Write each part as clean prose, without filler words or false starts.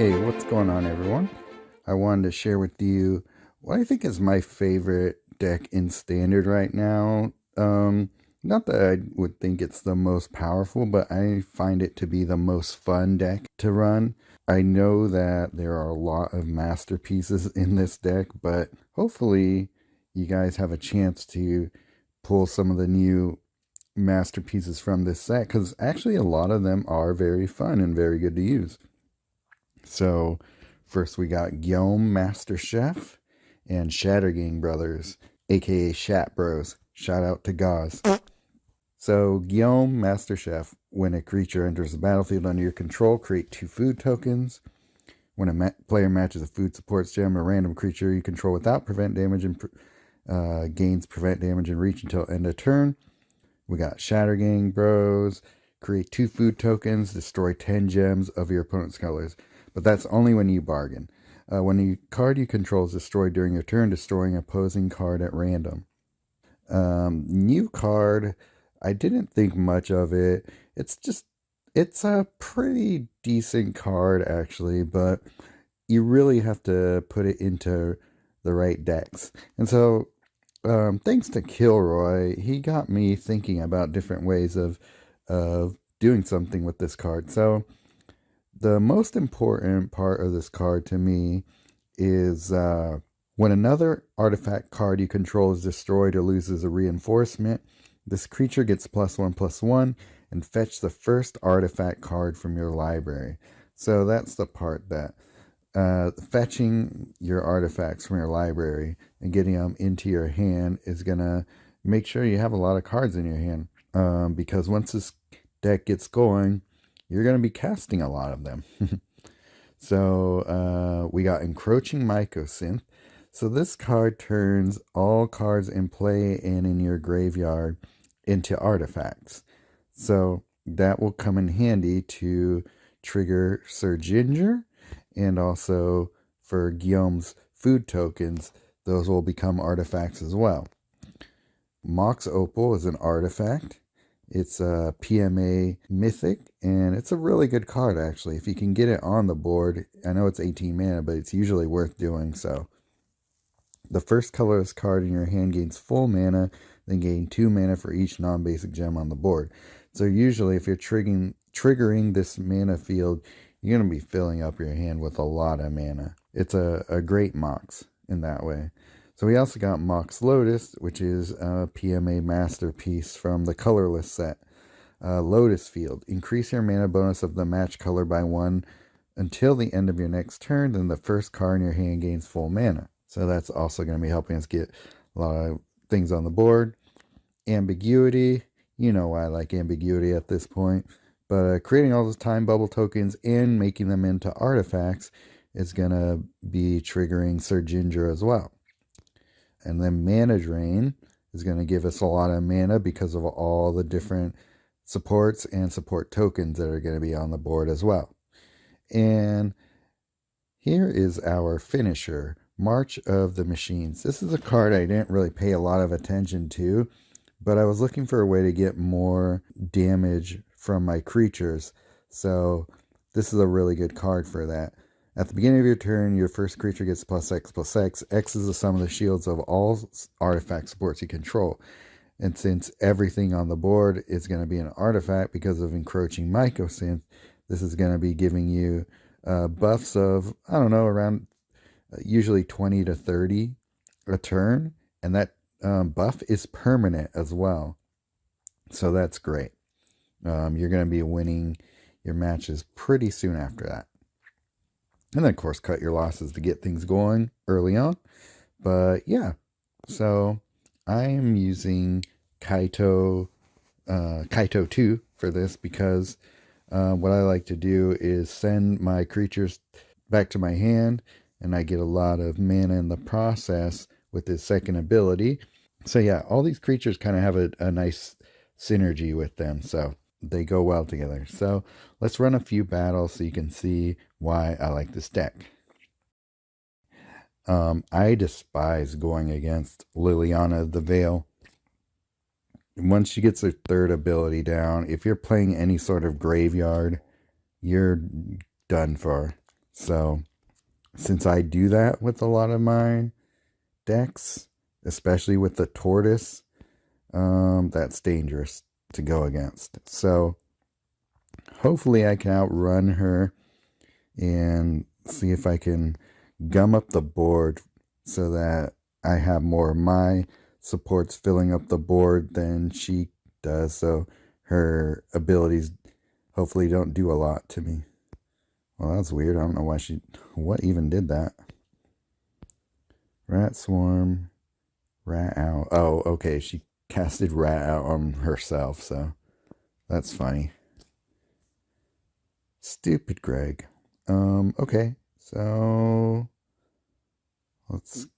Hey, what's going on, everyone? I wanted to share with you what I think is my favorite deck in Standard right now. Not that I would think it's the most powerful, but I find it to be the most fun deck to run. I know that there are a lot of masterpieces in this deck, but hopefully you guys have a chance to pull some of the new masterpieces from this set, because actually a lot of them are very fun and very good to use. So, first we got Guillaume Master Chef and Shattergang Brothers, aka Shat Bros. Shout out to Gauze. So, Guillaume Master Chef, when a creature enters the battlefield under your control, create 2 food tokens. When a player matches a food supports gem, a random creature you control without prevent damage and gains prevent damage and reach until end of turn. We got Shattergang Bros. Create 2 food tokens, destroy 10 gems of your opponent's colors. But that's only when you bargain. When a card you control is destroyed during your turn, destroying an opposing card at random. New card, I didn't think much of it. It's a pretty decent card, actually, but you really have to put it into the right decks. And so, thanks to Kilroy, he got me thinking about different ways of doing something with this card. So, the most important part of this card to me is when another artifact card you control is destroyed or loses a reinforcement, this creature gets +1/+1 and fetch the first artifact card from your library. So that's the part that fetching your artifacts from your library and getting them into your hand is going to make sure you have a lot of cards in your hand, because once this deck gets going, you're going to be casting a lot of them. So we got Encroaching Mycosynth. So this card turns all cards in play and in your graveyard into artifacts. So that will come in handy to trigger Sir Ginger, and also for Guillaume's food tokens, those will become artifacts as well. Mox Opal is an artifact. It's a PMA Mythic, and it's a really good card, actually. If you can get it on the board, I know it's 18 mana, but it's usually worth doing so. The first colorless card in your hand gains full mana, then gain 2 mana for each non-basic gem on the board. So usually, if you're triggering this mana field, you're going to be filling up your hand with a lot of mana. It's a great Mox in that way. So we also got Mox Lotus, which is a PMA masterpiece from the colorless set. Lotus Field. Increase your mana bonus of the match color by 1 until the end of your next turn, then the first card in your hand gains full mana. So that's also going to be helping us get a lot of things on the board. Ambiguity. You know why I like ambiguity at this point. But creating all those time bubble tokens and making them into artifacts is going to be triggering Sir Ginger as well. And then Mana Drain is going to give us a lot of mana because of all the different supports and support tokens that are going to be on the board as well. And here is our finisher, March of the Machines. This is a card I didn't really pay a lot of attention to, but I was looking for a way to get more damage from my creatures. So this is a really good card for that. At the beginning of your turn, your first creature gets +X/+X. X is the sum of the shields of all artifact supports you control. And since everything on the board is going to be an artifact because of Encroaching Mycosynth, this is going to be giving you buffs of, I don't know, around usually 20 to 30 a turn. And that buff is permanent as well. So that's great. You're going to be winning your matches pretty soon after that. And then, of course, cut your losses to get things going early on. But, yeah. So, I am using Kaito 2 for this because what I like to do is send my creatures back to my hand, and I get a lot of mana in the process with this second ability. So, yeah, all these creatures kind of have a nice synergy with them. So, they go well together. So let's run a few battles so you can see why I like this deck. I despise going against Liliana the Veil. Once she gets her third ability down, if you're playing any sort of graveyard, you're done for. So since I do that with a lot of my decks, especially with the tortoise, that's dangerous to go against. So hopefully I can outrun her and see if I can gum up the board so that I have more of my supports filling up the board than she does. So her abilities hopefully don't do a lot to me. Well, that's weird. I don't know why what even did that? Rat Swarm, Rat Out. Oh, okay. She casted Rat Out on herself, so that's funny. Stupid Greg. Okay. So let's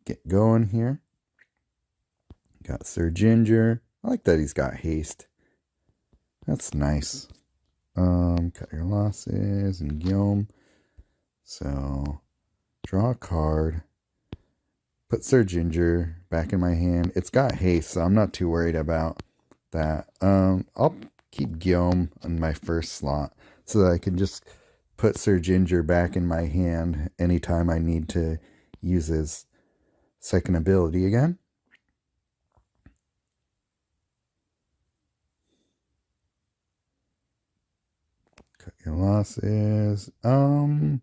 get going here. Got Sir Ginger. I like that he's got haste. That's nice. Cut your losses and Guillaume. So draw a card. Put Sir Ginger back in my hand. It's got haste, so I'm not too worried about that. I'll keep Guillaume on my first slot so that I can just put Sir Ginger back in my hand anytime I need to use his second ability again. Cut your losses. No,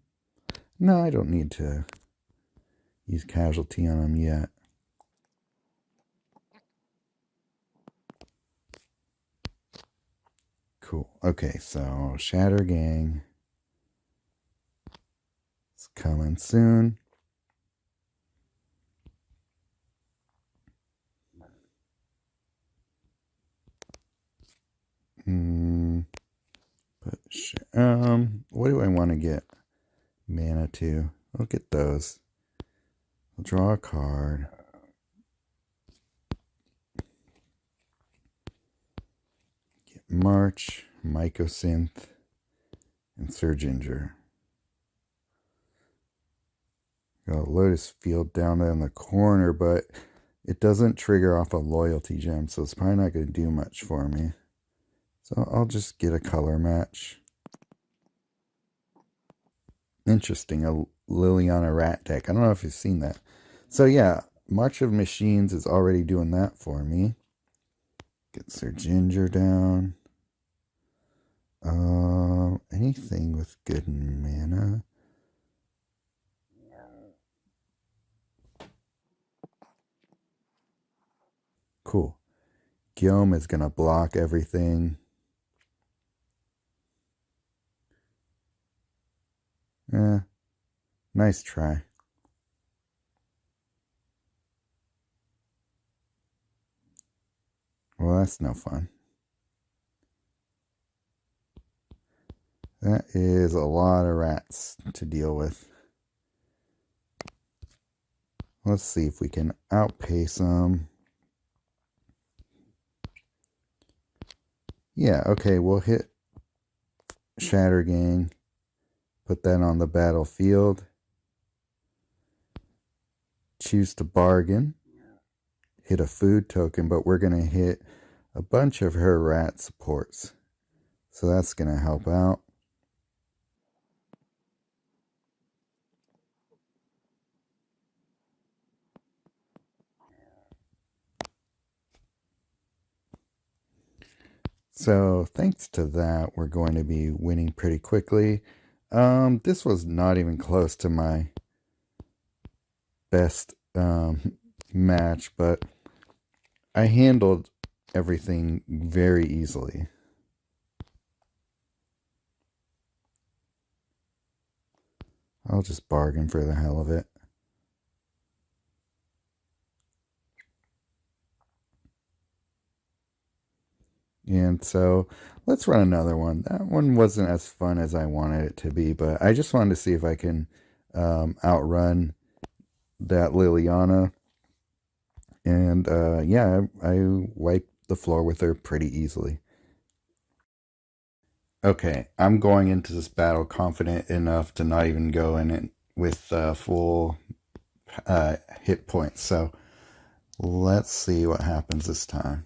I don't need to use casualty on him yet. Cool. Okay, so Shatter Gang. It's coming soon. What do I want to get mana to? I'll get those. I'll draw a card. Get March, Mycosynth, and Sir Ginger. Got a Lotus Field down there in the corner, but it doesn't trigger off a loyalty gem, so it's probably not going to do much for me. So I'll just get a color match. Interesting, a Liliana Rat deck. I don't know if you've seen that. So yeah, March of Machines is already doing that for me. Get Sir Ginger down. Anything with good mana. Cool. Guillaume is going to block everything. Nice try. Well, that's no fun. That is a lot of rats to deal with. Let's see if we can outpace them. Yeah, okay, we'll hit Shatter Gang. Put that on the battlefield. Choose to bargain. Hit a food token, but we're going to hit a bunch of her rat supports. So that's going to help out. So thanks to that, we're going to be winning pretty quickly. This was not even close to my best match, but I handled everything very easily. I'll just bargain for the hell of it. And so let's run another one. That one wasn't as fun as I wanted it to be, but I just wanted to see if I can outrun that Liliana. And yeah, I wiped the floor with her pretty easily. Okay, I'm going into this battle confident enough to not even go in it with full hit points. So let's see what happens this time.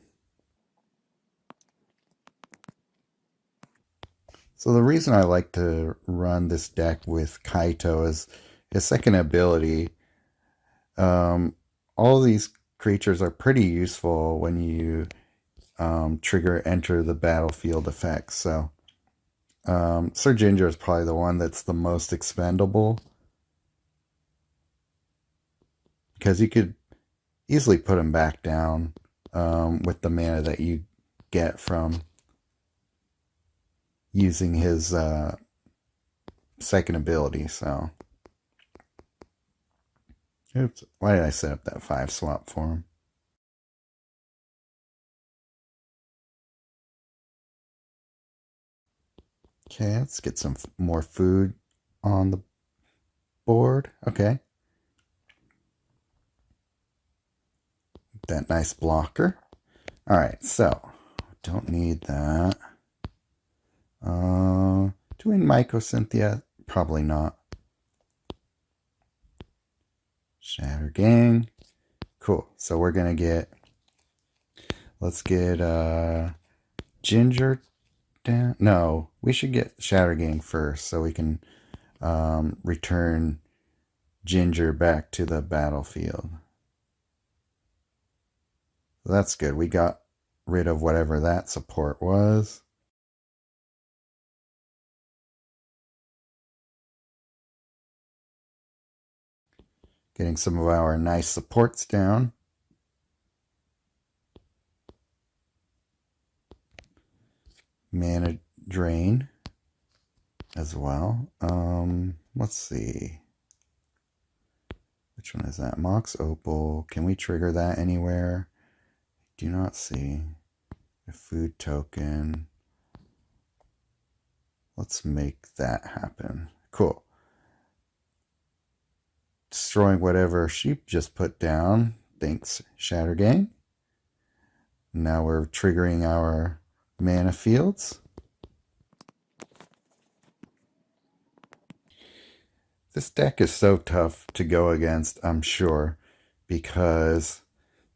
So the reason I like to run this deck with Kaito is his second ability. All these creatures are pretty useful when you trigger enter the battlefield effects. So Sir Ginger is probably the one that's the most expendable, because you could easily put him back down with the mana that you get from using his second ability. So, oops, why did I set up that 5 swap for him? Okay, let's get some more food on the board. Okay. That nice blocker. All right, so don't need that. Do we need Mycosynthia? Probably not. Shatter Gang. Cool. So we're gonna get. Let's get Ginger down. No, we should get Shatter Gang first, so we can return Ginger back to the battlefield. So that's good. We got rid of whatever that support was. Getting some of our nice supports down. Mana drain as well. Let's see. Which one is that? Mox Opal. Can we trigger that anywhere? Do not see. A food token. Let's make that happen. Cool. Destroying whatever sheep just put down. Thanks, Shatter Gang. Now we're triggering our mana fields. This deck is so tough to go against, I'm sure, because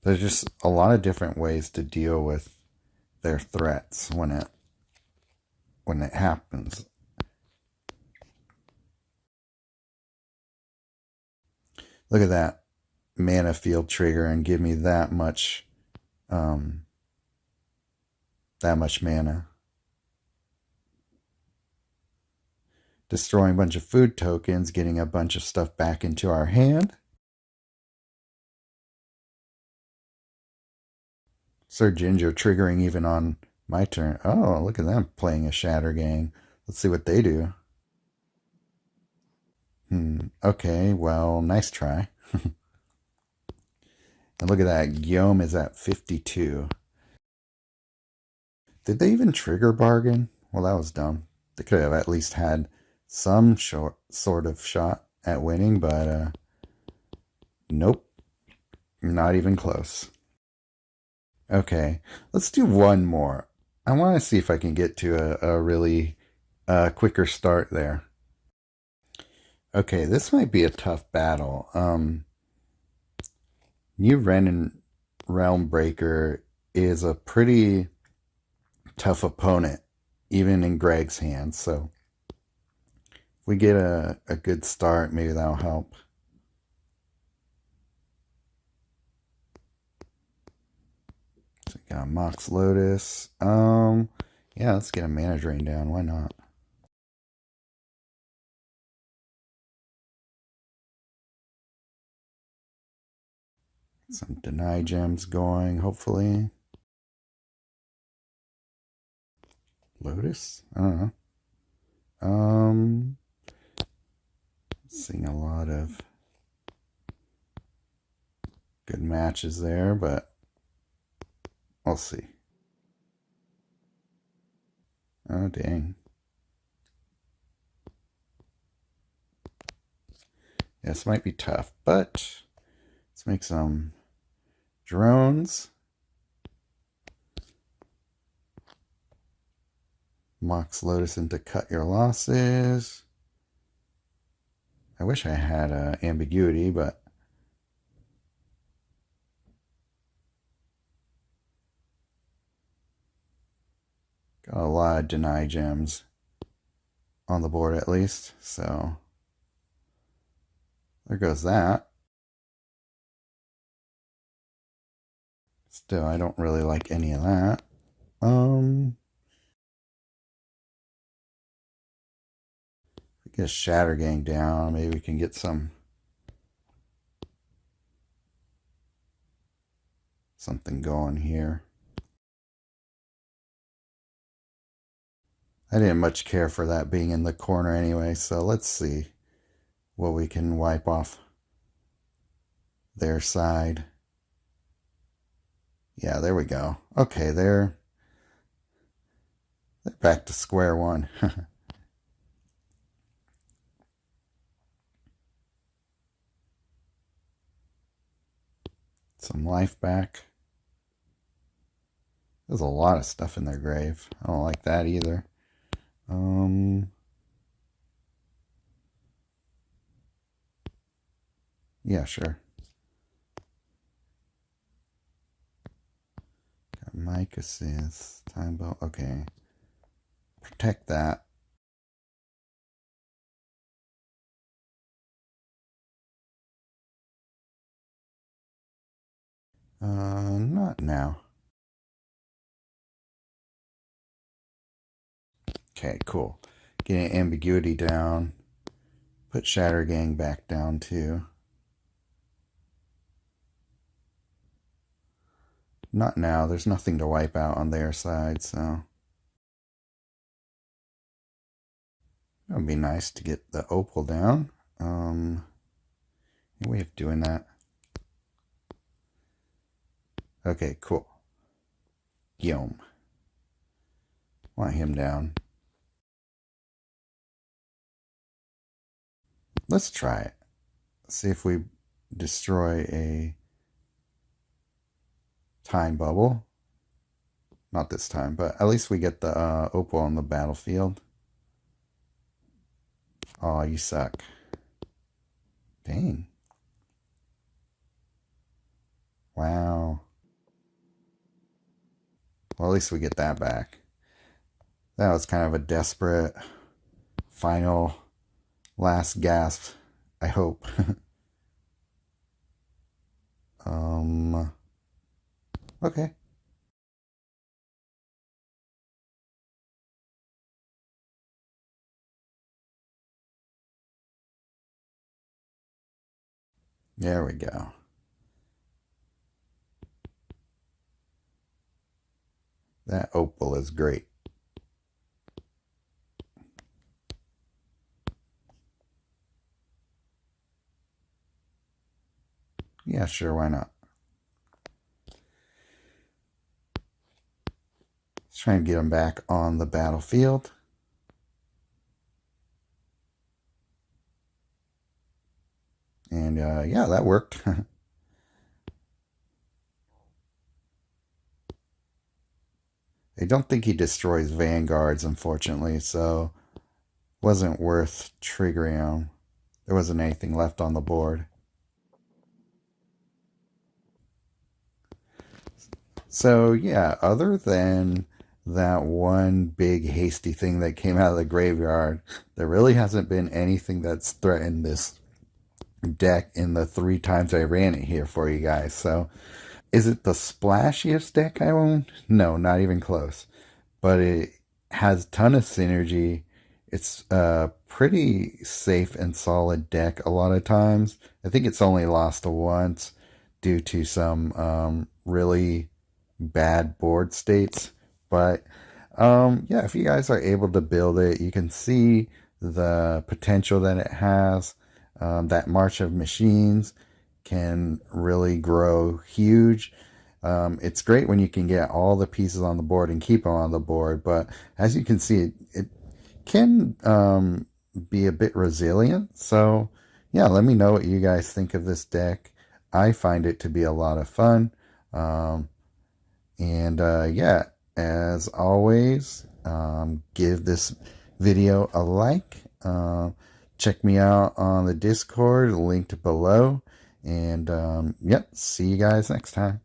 there's just a lot of different ways to deal with their threats when it happens. Look at that mana field trigger and give me that much mana. Destroying a bunch of food tokens, getting a bunch of stuff back into our hand. Sir Ginger triggering even on my turn. Oh, look at them playing a Shatter Gang. Let's see what they do. Okay, well, nice try. And look at that. Guillaume is at 52. Did they even trigger bargain? Well, that was dumb. They could have at least had some sort of shot at winning, but nope. Not even close. Okay, let's do one more. I want to see if I can get to a really quicker start there. Okay, this might be a tough battle. New Renin Realmbreaker is a pretty tough opponent, even in Greg's hands. So if we get a good start, maybe that'll help. So we got Mox Lotus. Yeah, let's get a mana drain down. Why not? Some deny gems going, hopefully. Lotus? I don't know. Seeing a lot of good matches there, but we'll see. Oh, dang. This might be tough, but let's make some drones. Mox Lotus into cut your losses. I wish I had ambiguity, but got a lot of deny gems. on the board at least. So there goes that. Still, I don't really like any of that. Get Shatter Gang down. Maybe we can get something going here. I didn't much care for that being in the corner anyway, so let's see what we can wipe off their side. Yeah, there we go. Okay, they're back to square one. Some life back. There's a lot of stuff in their grave. I don't like that either. Yeah, sure. Got Mycoses, Time Belt. Okay. Protect that. Not now. Okay, cool. Getting ambiguity down. Put Shatter Gang back down too. Not now. There's nothing to wipe out on their side, so it would be nice to get the opal down. Any way of doing that? Okay, cool. Guillaume. Want him down. Let's try it. See if we destroy a time bubble. Not this time, but at least we get the opal on the battlefield. Oh, you suck. Dang. Wow. Well, at least we get that back. That was kind of a desperate final last gasp, I hope. Okay. There we go. That opal is great. Yeah, sure, why not? Let's try and get them back on the battlefield. And yeah, that worked. I don't think he destroys vanguards, unfortunately, so wasn't worth triggering him. There wasn't anything left on the board. So yeah, other than that one big hasty thing that came out of the graveyard, there really hasn't been anything that's threatened this deck in the 3 times I ran it here for you guys. So is it the splashiest deck I own? No, not even close. But it has a ton of synergy. It's a pretty safe and solid deck a lot of times. I think it's only lost once due to some really bad board states. But yeah, if you guys are able to build it, you can see the potential that it has. That March of Machines can really grow huge. It's great when you can get all the pieces on the board and keep them on the board, but as you can see, it can be a bit resilient. So yeah, let me know what you guys think of this deck. I find it to be a lot of fun. And yeah, as always, give this video a like. Check me out on the Discord, linked below. And yep, see you guys next time.